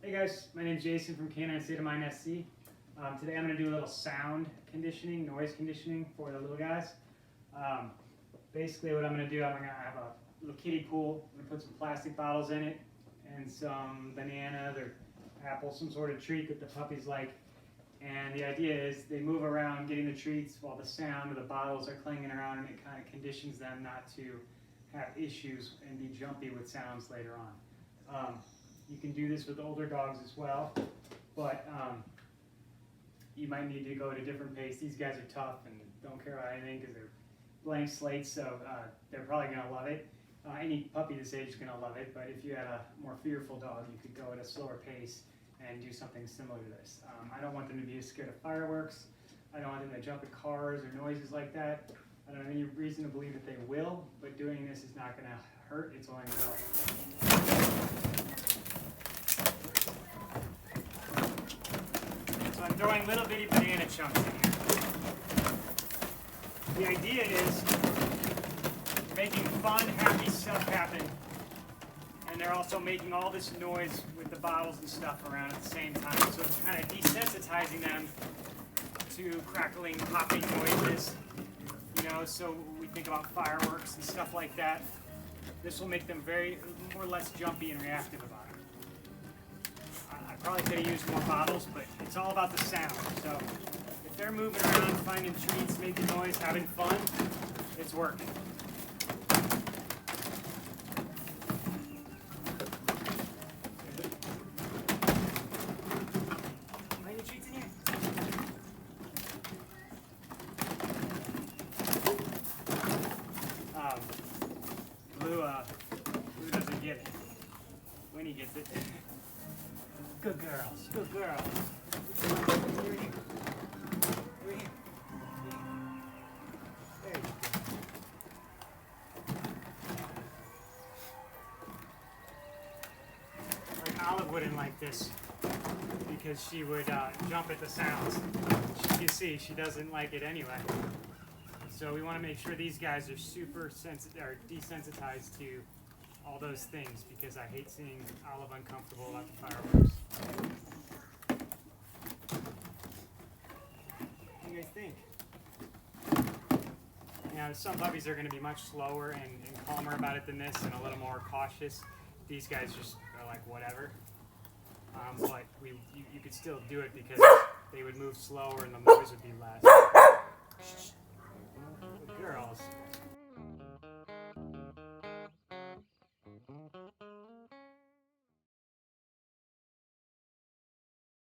Hey guys, my name is Jason from Canine State of Mind SC. Today I'm going to do a little sound conditioning, noise conditioning for the little guys. Basically what I'm going to do, I'm going to have a little kiddie pool. I'm going to put some plastic bottles in it and some bananas or apples, some sort of treat that the puppies like. And the idea is they move around getting the treats while the sound of the bottles are clanging around, and it kind of conditions them not to have issues and be jumpy with sounds later on. You can do this with older dogs as well, but you might need to go at a different pace. These guys are tough and don't care about anything because they're blank slates, so they're probably going to love it. Any puppy this age is going to love it, but if you had a more fearful dog, you could go at a slower pace and do something similar to this. I don't want them to be scared of fireworks. I don't want them to jump at cars or noises like that. I don't have any reason to believe that they will, but doing this is not going to hurt. It's only going to help. So I'm throwing little bitty banana chunks in here. The idea is making fun, happy stuff happen. And they're also making all this noise with the bottles and stuff around at the same time. So it's kind of desensitizing them to crackling, popping noises. You know, so we think about fireworks and stuff like that. This will make them more or less jumpy and reactive about it. I probably could have used more bottles, but it's all about the sound. So if they're moving around, finding treats, making noise, having fun, it's working. Blue doesn't get it. Winnie gets it. Good girls. Good girls. Here, here. Here, here. There you go. Like Olive wouldn't like this because she would jump at the sounds. You can see she doesn't like it anyway. So we want to make sure these guys are super desensitized to all those things, because I hate seeing Olive uncomfortable about the fireworks. What do you guys think? You know, some puppies are going to be much slower and calmer about it than this, and a little more cautious. These guys just are like whatever. But you could still do it because they would move slower and the noise would be less.